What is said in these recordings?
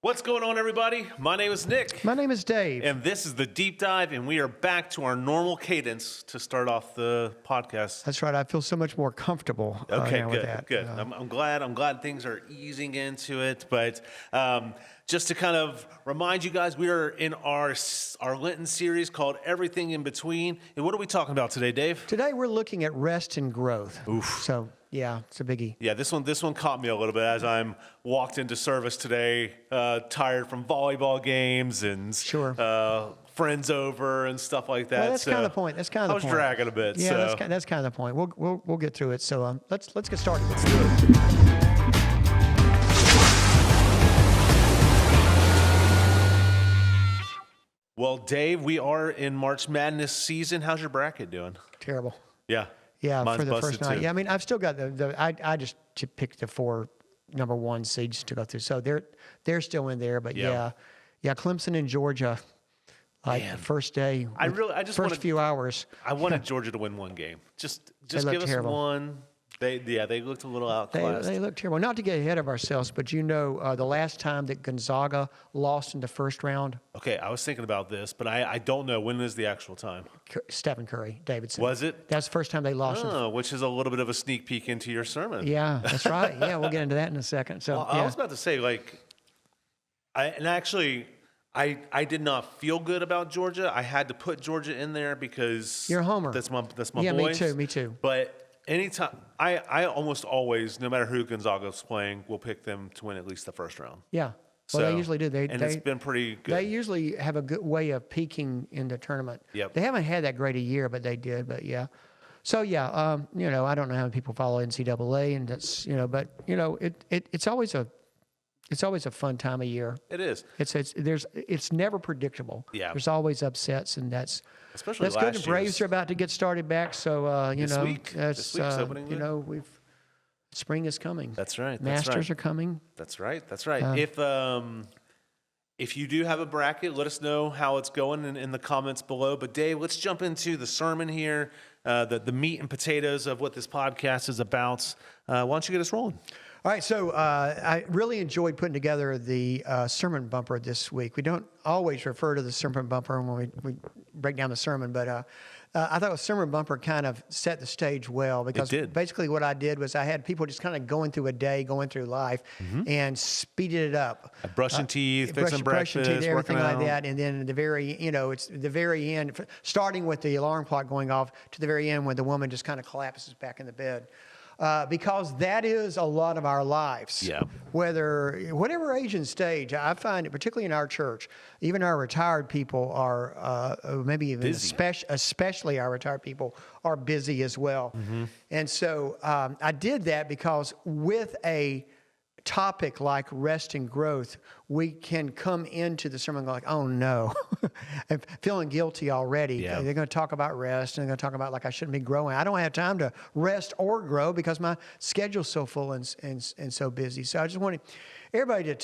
What's going on, everybody? My name is Nick. My name is Dave. And this is the Deep Dive, and we are back to our normal cadence to start off the podcast. That's right. I feel so much more comfortable Okay, now good, with that. good. I'm glad things are easing into it. But just to kind of remind you guys, we are in our Lenten series called Everything in Between. And what are we talking about today, Dave? Today we're looking at rest and growth. Oof. So, yeah, it's a biggie. Yeah, this one caught me a little bit as I'm walked into service today, tired from volleyball games and friends over and stuff like that. Well, that's kind of the point. That's kind of the point. I was dragging a bit. Yeah, so. that's kind of the point. We'll get through it. So let's get started. Let's do it. Well, Dave, we are in March Madness season. How's your bracket doing? Terrible. Yeah. Yeah, Mine's for the first night. too. Yeah, I mean, I've still got I just picked the 4 number 1 seeds to go through. So they're still in there. But yeah, Clemson and Georgia. Like the first day, first few hours. I wanted Georgia to win one game. Just give us terrible. one. They looked a little outclassed. They look terrible. Not to get ahead of ourselves, but the last time that Gonzaga lost in the first round. Okay, I was thinking about this, but I don't know. When is the actual time? Stephen Curry, Davidson. Was it? That's the first time they lost. Which is a little bit of a sneak peek into your sermon. Yeah, that's right. Yeah, we'll get into that in a second. So I was about to say, I did not feel good about Georgia. I had to put Georgia in there because you're a homer. That's my yeah, boys. Me too. But anytime, I almost always, no matter who Gonzaga's playing, will pick them to win at least the first round. Yeah. Well, they usually do. It's been pretty good. They usually have a good way of peaking in the tournament. Yep. They haven't had that great a year, but they did. But yeah. So yeah, I don't know how many people follow NCAA, and that's but it's always a fun time of year. It is. It's never predictable. Yeah. There's always upsets, and that's especially good. The Braves are about to get started back, so this week's opening. Spring is coming. That's right. Masters are coming. That's right. If you do have a bracket, let us know how it's going in the comments below. But Dave, let's jump into the sermon here, the meat and potatoes of what this podcast is about. Why don't you get us rolling? All right, so I really enjoyed putting together the sermon bumper this week. We don't always refer to the sermon bumper when we break down the sermon, but I thought the sermon bumper kind of set the stage well because basically what I did was I had people just kind of going through a day, going through life, and speeded it up. Brushing teeth, fixing breakfast, everything like out. that, and then at the very, it's the very end, starting with the alarm clock going off to the very end when the woman just kind of collapses back in the bed. Because that is a lot of our lives. Yeah. Whatever age and stage, I find it, particularly in our church, even our retired people are, maybe even especially our retired people, are busy as well. Mm-hmm. And so I did that because with a topic like rest and growth, we can come into the sermon like, oh no, I'm feeling guilty already. Yeah. They're going to talk about rest and they're going to talk about like I shouldn't be growing. I don't have time to rest or grow because my schedule's so full and so busy. So I just wanted everybody to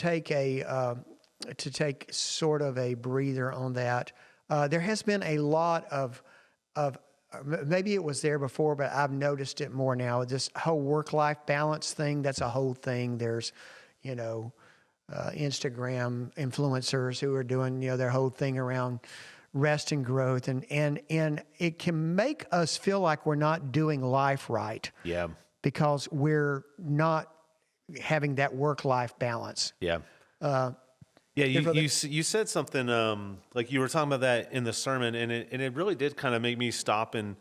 take sort of a breather on that. There has been a lot of maybe it was there before, but I've noticed it more now. This whole work-life balance thing, that's a whole thing. There's, Instagram influencers who are doing, their whole thing around rest and growth. And it can make us feel like we're not doing life right. Yeah. Because we're not having that work-life balance. Yeah. You said something like you were talking about that in the sermon, and it really did kind of make me stop and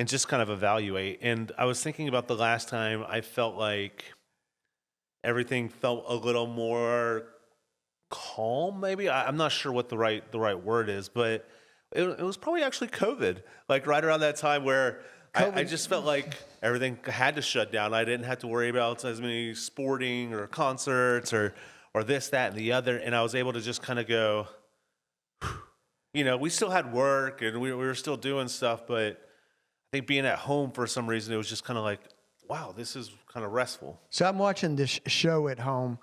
just kind of evaluate. And I was thinking about the last time I felt like everything felt a little more calm. Maybe I'm not sure what the right word is, but it was probably actually COVID. Like right around that time where I just felt like everything had to shut down. I didn't have to worry about as many sporting or concerts or this, that, and the other. And I was able to just kind of go, we still had work and we were still doing stuff, but I think being at home for some reason, it was just kind of like, wow, this is kind of restful. So I'm watching this show at home.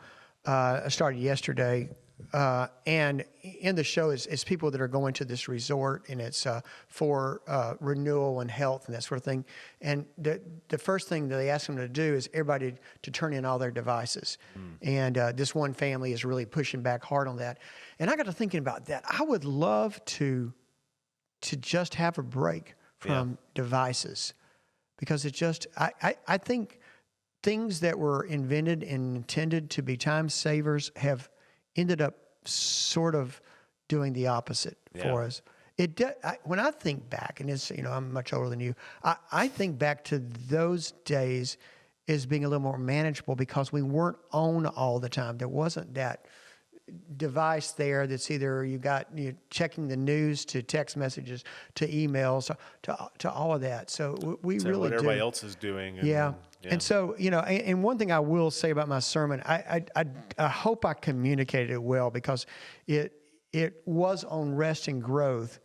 I started yesterday And in the show is people that are going to this resort, and it's for renewal and health and that sort of thing. And the first thing that they ask them to do is everybody to turn in all their devices. And this one family is really pushing back hard on that. And I got to thinking about that. I would love to just have a break from devices, because it just, I think things that were invented and intended to be time savers have ended up sort of doing the opposite for us. When I think back, and it's, I'm much older than you, I think back to those days as being a little more manageable because we weren't on all the time. There wasn't that device there that's either you're checking the news to text messages to emails to all of that. So we really what do. everybody else is doing. And so, and one thing I will say about my sermon, I hope I communicated it well, because it was on rest and growth,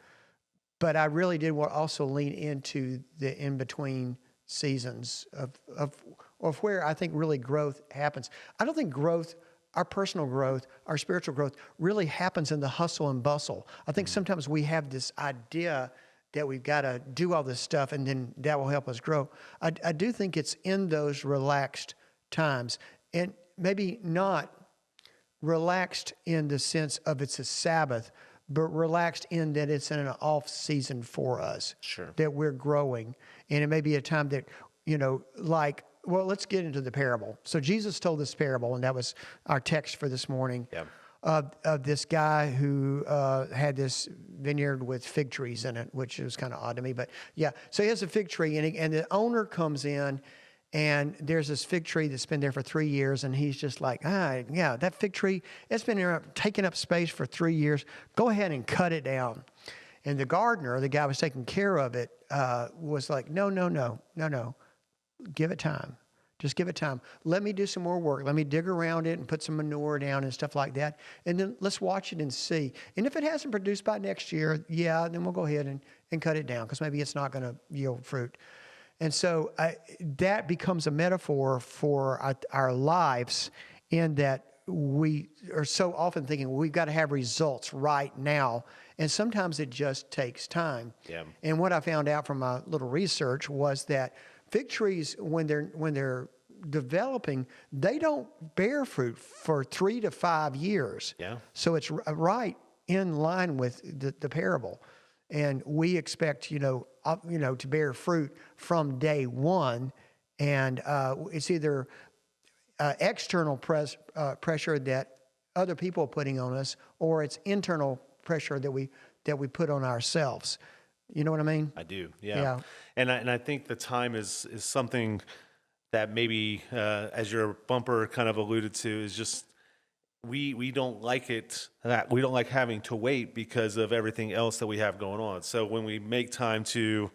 but I really did want to also lean into the in-between seasons of where I think really growth happens. I don't think growth, our personal growth, our spiritual growth, really happens in the hustle and bustle. I think sometimes we have this idea that we've got to do all this stuff and then that will help us grow. I do think it's in those relaxed times, and maybe not relaxed in the sense of it's a Sabbath, but relaxed in that it's in an off season for us. Sure. That we're growing. And it may be a time that, well, let's get into the parable. So Jesus told this parable, and that was our text for this morning. Yeah. Of this guy who had this vineyard with fig trees in it, which was kind of odd to me. But yeah, so he has a fig tree, and the owner comes in, and there's this fig tree that's been there for 3 years, and he's just like, that fig tree, it's been there taking up space for 3 years. Go ahead and cut it down. And the gardener, the guy who was taking care of it, was like, no, give it time. Just give it time. Let me do some more work. Let me dig around it and put some manure down and stuff like that. And then let's watch it and see. And if it hasn't produced by next year, then we'll go ahead and cut it down, because maybe it's not going to yield fruit. And so that becomes a metaphor for our lives, in that we are so often thinking we've got to have results right now. And sometimes it just takes time. Yeah. And what I found out from my little research was that fig trees, when they're developing, they don't bear fruit for 3 to 5 years. Yeah. So it's right in line with the parable, and we expect to bear fruit from day one, and it's either external pressure that other people are putting on us, or it's internal pressure that we put on ourselves. You know what I mean? I do, yeah. And I think the time is something that maybe, as your bumper kind of alluded to, is just we don't like it. We don't like having to wait because of everything else that we have going on. So when we make time to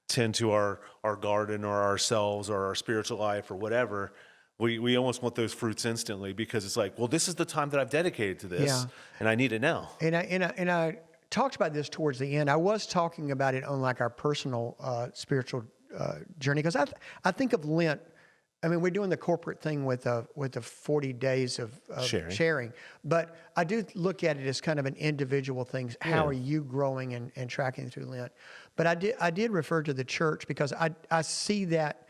tend to our garden or ourselves or our spiritual life or whatever, we almost want those fruits instantly, because it's like, well, this is the time that I've dedicated to this, and I need it now. And I talked about this towards the end. I was talking about it on like our personal spiritual journey, because I think of Lent. I mean, we're doing the corporate thing with the 40 days of sharing, but I do look at it as kind of an individual thing. How are you growing and tracking through Lent? But I did refer to the church, because I see that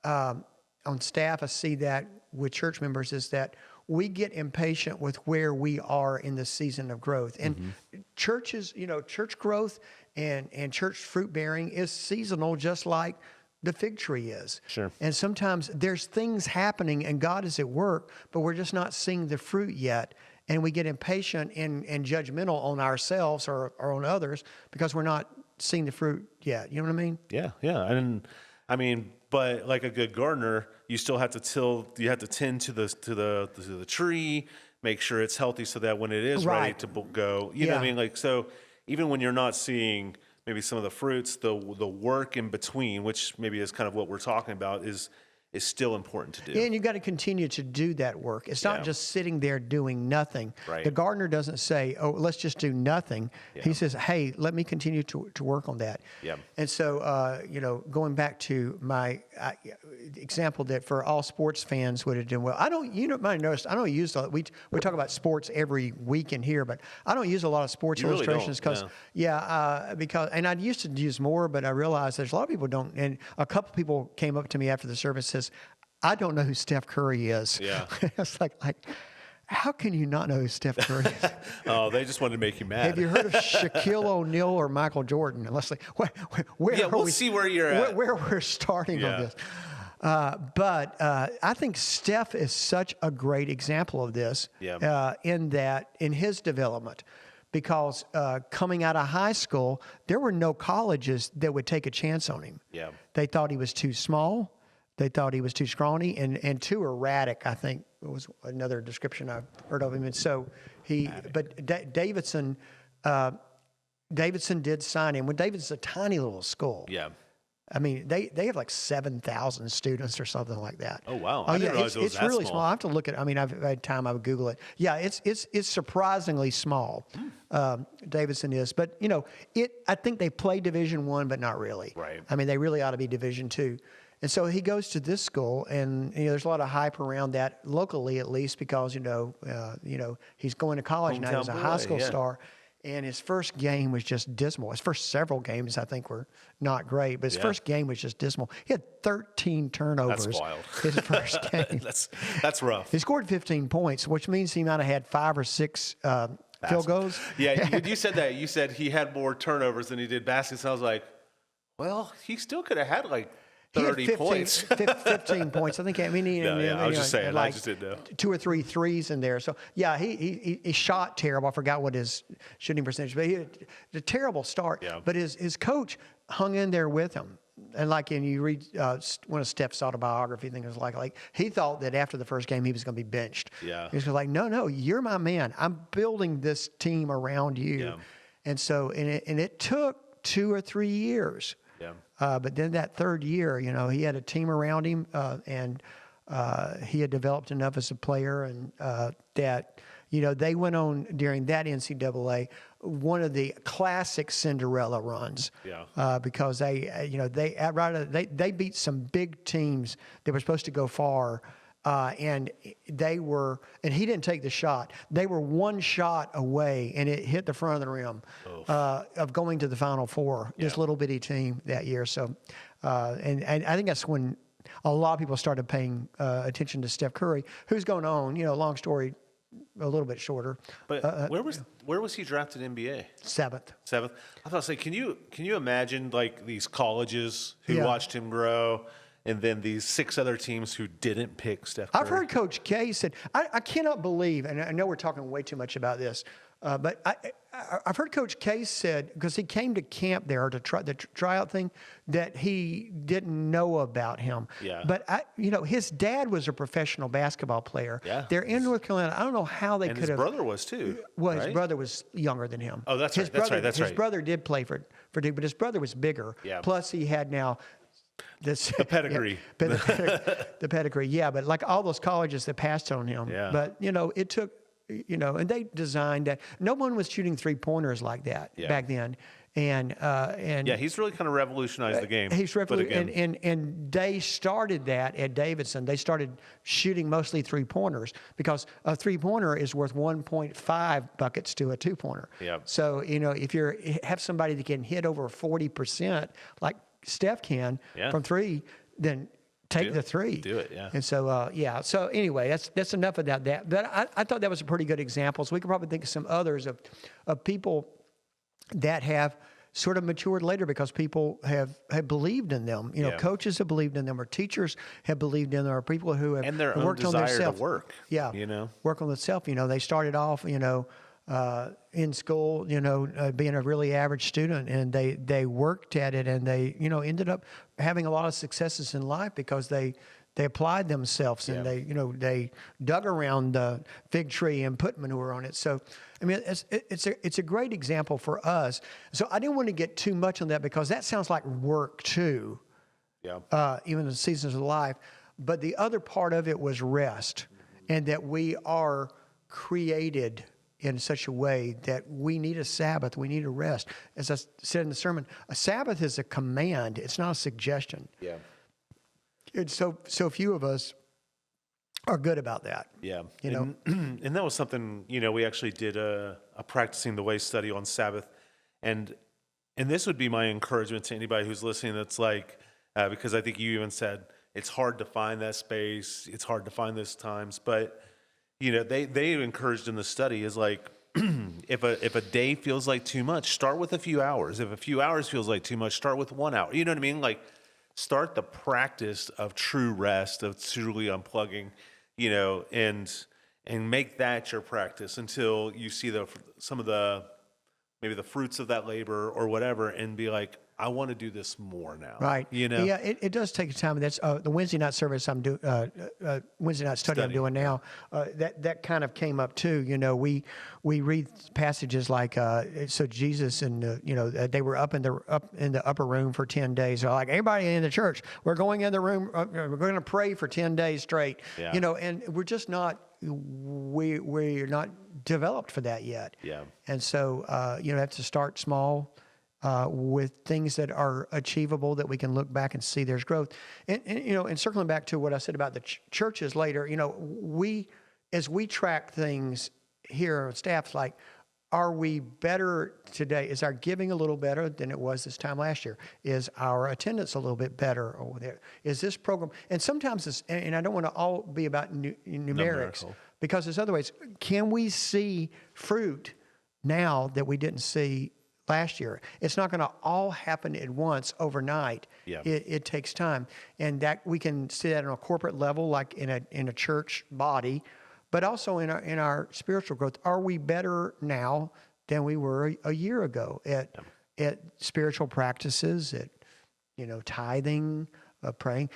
on staff. I see that with church members, is that we get impatient with where we are in the season of growth. And churches, church growth and church fruit bearing is seasonal, just like the fig tree is. Sure. And sometimes there's things happening and God is at work, but we're just not seeing the fruit yet. And we get impatient and judgmental on ourselves or on others because we're not seeing the fruit yet. You know what I mean? Yeah. And I mean, but like a good gardener, you still have to you have to tend to the tree, make sure it's healthy so that when it is ready to go, you know what I mean? Like, so even when you're not seeing maybe some of the fruits, the work in between, which maybe is kind of what we're talking about, is is still important to do. And you got to continue to do that work. It's not just sitting there doing nothing. Right. The gardener doesn't say, "Oh, let's just do nothing." He says, "Hey, let me continue to work on that." Yeah. And so, going back to my example that for all sports fans would have done well. Might have noticed I don't use we talk about sports every week in here, but I don't use a lot of sports You really illustrations don't, because I used to use more, but I realized there's a lot of people don't. And a couple people came up to me after the service says, "I don't know who Steph Curry is." Yeah. It's like, how can you not know who Steph Curry is? Oh, they just wanted to make you mad. Have you heard of Shaquille O'Neal or Michael Jordan? And let's we'll see where you're at. Where we're starting on this. But I think Steph is such a great example of this in his development. Because coming out of high school, there were no colleges that would take a chance on him. Yeah. They thought he was too small. They thought he was too scrawny and too erratic, I think was another description I've heard of him. And so Davidson did sign him. When Davidson's a tiny little school. Yeah. I mean, they have like 7,000 students or something like that. Oh, wow. I didn't realize it was it's that really small. I have to look at. I mean, I've had time. I would Google it. Yeah, it's surprisingly small. Davidson is, but I think they play Division I, but not really. Right. I mean, they really ought to be Division II. And so he goes to this school, and there's a lot of hype around that locally, at least, because he's going to college now. He's a high school star. And his first game was just dismal. His first several games, I think, were not great. But his first game was just dismal. He had 13 turnovers. That's wild. His first game. That's rough. He scored 15 points, which means he might have had 5 or 6 field goals. Yeah, you said that. You said he had more turnovers than he did baskets. I was like, well, he still could have had like 30 points. 15 points. I think. I mean, I was just saying. I just didn't know. 2 or 3 threes in there. So yeah, he shot terrible. I forgot what his shooting percentage, but he had a terrible start. Yeah. But his coach hung in there with him. And you read one of Steph's autobiography, I think it was like he thought that after the first game he was going to be benched. Yeah. He was like, no, you're my man. I'm building this team around you. Yeah. And so it took 2 or 3 years. Yeah. But then that third year, he had a team around him, and he had developed enough as a player, and that they went on during that NCAA one of the classic Cinderella runs. Yeah. Because they beat some big teams that were supposed to go far. And he didn't take the shot. They were one shot away, and it hit the front of the rim of going to the Final Four. This little bitty team that year. So, and I think that's when a lot of people started paying attention to Steph Curry, who's going on. Long story, a little bit shorter. But where was he drafted in NBA? 7th. 7th. I thought, can you imagine like these colleges who watched him grow? And then these 6 other teams who didn't pick Steph Curry. I've heard Coach K said, I cannot believe, and I know we're talking way too much about this, but I've heard Coach K said, because he came to camp there to try the tryout thing, that he didn't know about him. Yeah. But his dad was a professional basketball player. Yeah. They're in North Carolina. I don't know how they could have. And his brother was too. Well, right? his brother was younger than him. Oh, that's right. That's His brother did play for Duke, but his brother was bigger. Yeah. Plus, he had now. The pedigree. The pedigree, yeah. But like all those colleges that passed on him. Yeah. But, it took, and they designed that. No one was shooting 3-pointers like that back then. And he's really kind of revolutionized the game. He's and they started that at Davidson. They started shooting mostly 3-pointers because a 3-pointer is worth 1.5 buckets to a 2-pointer. Yeah. So, if you have somebody that can hit over 40%, like Steph can from 3, then take the 3. Do it, yeah. And so, So anyway, that's enough about that. But I thought that was a pretty good example. So we could probably think of some others of people that have sort of matured later because people have believed in them. Coaches have believed in them, or teachers have believed in them, or people who have and their worked own on desire themselves. to work. Yeah, work on themselves. They started off, in school, being a really average student, and they worked at it, and they, ended up having a lot of successes in life because they applied themselves and they dug around the fig tree and put manure on it. So, I mean, it's a great example for us. So I didn't want to get too much on that because that sounds like work too. Yeah. Even the seasons of life. But the other part of it was rest, and that we are created in such a way that we need a Sabbath, we need a rest. As I said in the sermon, a Sabbath is a command, it's not a suggestion. Yeah. And so few of us are good about that. Yeah. You know? And that was something, we actually did a practicing the way study on Sabbath. And this would be my encouragement to anybody who's listening that's like, because I think you even said it's hard to find that space, it's hard to find those times, but they encouraged in the study is like, if a day feels like too much, start with a few hours. If a few hours feels like too much, start with 1 hour. You know what I mean? Like, start the practice of true rest, of truly unplugging, and make that your practice until you see some of the maybe the fruits of that labor or whatever, and be like, I want to do this more now. Right. Yeah, it does take time. That's the Wednesday night service I'm doing, Wednesday night study I'm doing now. That kind of came up too. We read passages like, so Jesus and they were up in the upper room for 10 days. So like, everybody in the church, we're going in the room, we're going to pray for 10 days straight. Yeah. And we're just not, we're not developed for that yet. Yeah. And so have to start small. With things that are achievable, that we can look back and see there's growth. And circling back to what I said about the churches later, as we track things here on staff, like, are we better today? Is our giving a little better than it was this time last year? Is our attendance a little bit better over there? Is this program, and sometimes it's, and I don't want to all be about numerics, Numerical. because there's other ways. Can we see fruit now that we didn't see last year? It's not going to all happen at once overnight. Yeah. It takes time, and that we can see that on a corporate level, like in a church body, but also in our spiritual growth. Are we better now than we were a year ago at spiritual practices, at tithing, praying?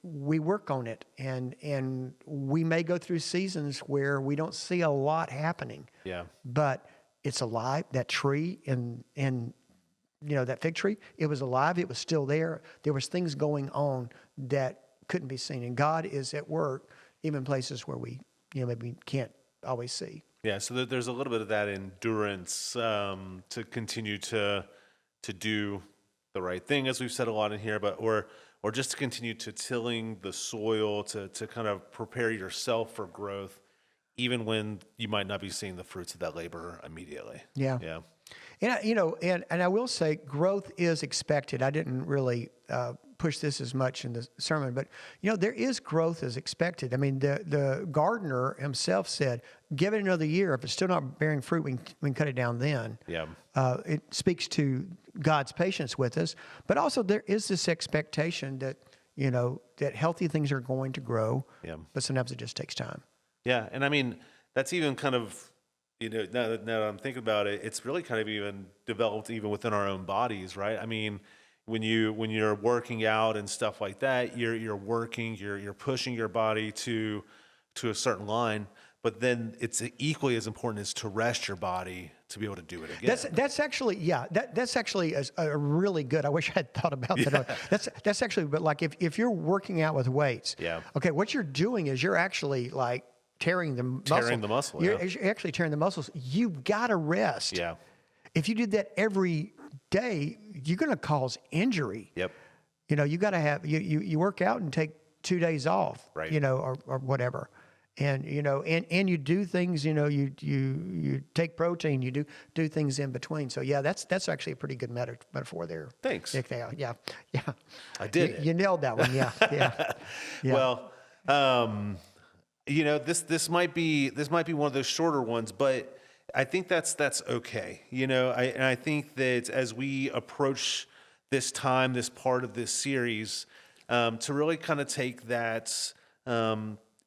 We work on it, and we may go through seasons where we don't see a lot happening. Yeah. But it's alive. That tree and that fig tree, it was alive. It was still there. There was things going on that couldn't be seen. And God is at work, even places where we, maybe can't always see. Yeah. So there's a little bit of that endurance to continue to do the right thing, as we've said a lot in here, but or just to continue to tilling the soil to kind of prepare yourself for growth, even when you might not be seeing the fruits of that labor immediately. Yeah. Yeah. And and I will say, growth is expected. I didn't really push this as much in the sermon, but there is growth as expected. I mean, the gardener himself said, "Give it another year. If it's still not bearing fruit, we can cut it down then." Yeah. It speaks to God's patience with us, but also there is this expectation that that healthy things are going to grow. Yeah. But sometimes it just takes time. Yeah, and I mean, that's even kind of, now that I'm thinking about it, it's really kind of even developed even within our own bodies, right? I mean, when you're working out and stuff like that, you're working, you're pushing your body to a certain line, but then it's equally as important as to rest your body to be able to do it again. That's actually, that's actually a really good. I wish I had thought about that. That's actually, but like if you're working out with weights, okay, what you're doing is you're actually like tearing the muscle. You're actually tearing the muscles. You've got to rest. Yeah. If you did that every day, you're going to cause injury. Yep. You got to have you work out and take 2 days off. Right. Or whatever. And and you do things. You take protein. You do things in between. So that's actually a pretty good metaphor there. Thanks. Yeah. I did. You nailed that one. Yeah. Well, this might be one of those shorter ones, but I think that's okay. I think that as we approach this time, this part of this series, to really kind of take that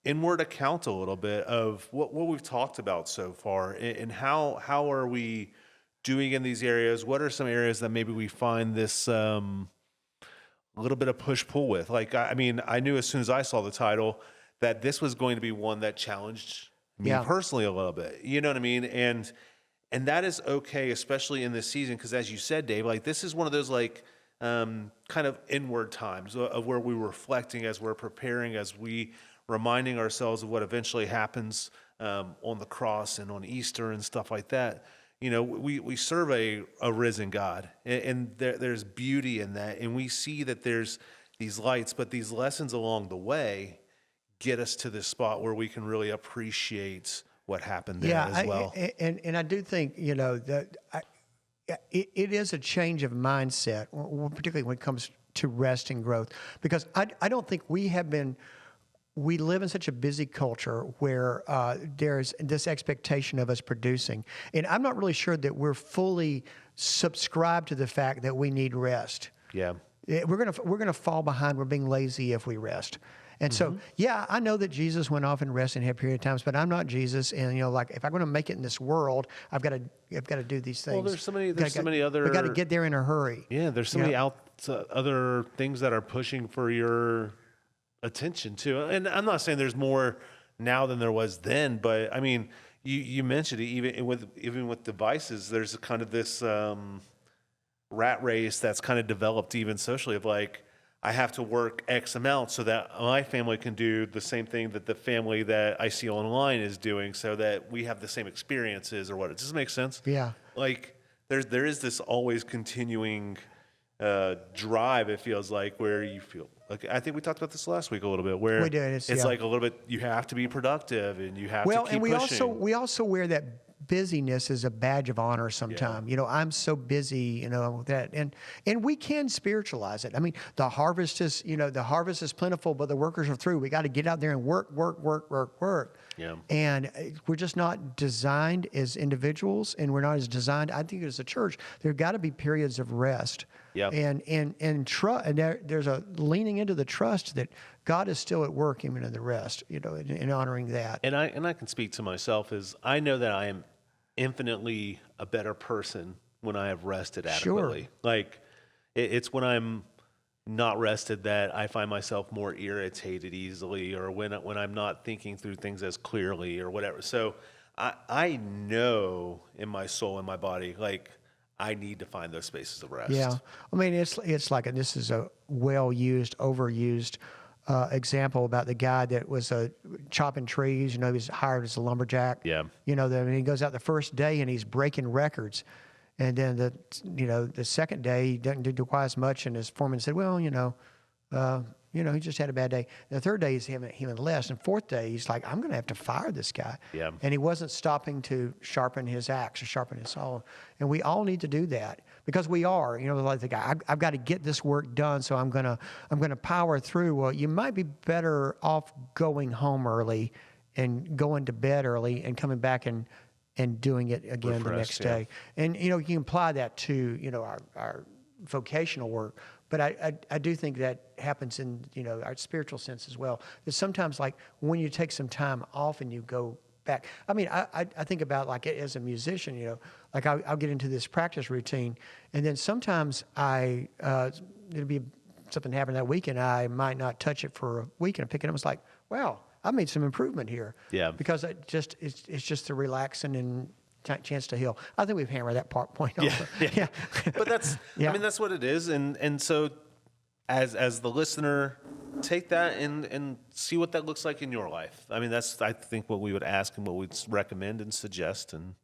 inward account a little bit of what we've talked about so far, and how are we doing in these areas? What are some areas that maybe we find this a little bit of push-pull with? Like, I mean, I knew as soon as I saw the title that this was going to be one that challenged me personally a little bit. You know what I mean? And that is okay, especially in this season, because as you said, Dave, like, this is one of those, like, kind of inward times of where we're reflecting as we're preparing, as we reminding ourselves of what eventually happens on the cross and on Easter and stuff like that. You know, we serve a risen God, and there's beauty in that, and we see that there's these lights, but these lessons along the way get us to this spot where we can really appreciate what happened there as well. And I do think, you know, that it is a change of mindset, particularly when it comes to rest and growth, because I don't think we live in such a busy culture where there's this expectation of us producing. And I'm not really sure that we're fully subscribed to the fact that we need rest. Yeah. We're gonna fall behind. We're being lazy if we rest. And so, yeah, I know that Jesus went off and rested and had period of times, but I'm not Jesus. And, you know, like if I'm going to make it in this world, I've got to do these things. Well, there's so many other. We got to get there in a hurry. Yeah, there's so many other things that are pushing for your attention too. And I'm not saying there's more now than there was then, but I mean, you mentioned it, even with devices, there's kind of this rat race that's kind of developed even socially of like, I have to work X amount so that my family can do the same thing that the family that I see online is doing, so that we have the same experiences or what. Does this make sense? Yeah. Like there is this always continuing drive, it feels like, where you feel like, I think we talked about this last week a little bit, where we did. It's like a little bit, you have to be productive and you have to keep pushing. And we also wear that busyness is a badge of honor sometimes. You know, I'm so busy, you know, with that. And we can spiritualize it. I mean, the harvest is plentiful, but the workers are through. We got to get out there and work. Yeah. And we're just not designed as individuals, and we're not as designed, I think, as a church. There've got to be periods of rest. Yeah. And trust, and there's a leaning into the trust that God is still at work even in the rest, you know, in honoring that. And I can speak to myself as I know that I am infinitely a better person when I have rested adequately. Sure. Like it's when I'm not rested that I find myself more irritated easily, or when I'm not thinking through things as clearly or whatever. So I know in my soul and my body, like, I need to find those spaces of rest. Yeah. I mean, it's like, this is a well-used, overused example about the guy that was chopping trees. You know, he was hired as a lumberjack. Yeah. You know, he goes out the first day and he's breaking records. And then the second day he doesn't do quite as much. And his foreman said, well, he just had a bad day. The third day he's having less. And fourth day he's like, I'm going to have to fire this guy. Yeah. And he wasn't stopping to sharpen his axe or sharpen his saw. And we all need to do that, because we are, you know, like the guy, I've got to get this work done, so I'm gonna power through. Well, you might be better off going home early and going to bed early and coming back and doing it again the next day. And, you know, you can apply that to, you know, our vocational work. But I do think that happens in, you know, our spiritual sense as well. There's sometimes, like, when you take some time off and you go back. I mean, I think about, like, as a musician, you know, like I'll get into this practice routine, and then sometimes it'll be something happened that weekend. I might not touch it for a week, and I pick it up. It's like, wow, I made some improvement here. Yeah. Because it's just the relaxing and chance to heal. I think we've hammered that point over. Yeah. But that's, I mean, that's what it is. And so as the listener, take that and see what that looks like in your life. I mean, that's, I think, what we would ask and what we'd recommend and suggest and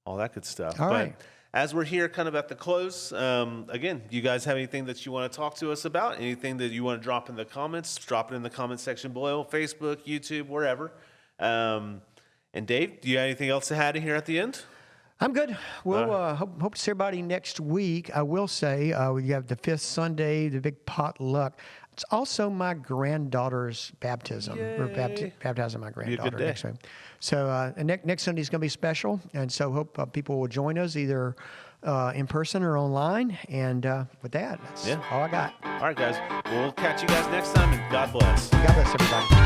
all that good stuff. All right. As we're here kind of at the close, again, do you guys have anything that you want to talk to us about? Anything that you want to drop in the comments? Drop it in the comment section below, Facebook, YouTube, wherever. And Dave, do you have anything else to add here at the end? I'm good. We'll hope to see everybody next week. I will say we have the 5th Sunday, the big potluck. It's also my granddaughter's baptism. Yay. We're baptizing my granddaughter next week. So next Sunday is going to be special, and so hope people will join us either in person or online. And with that, that's all I got. All right, guys. We'll catch you guys next time, and God bless. God bless everybody.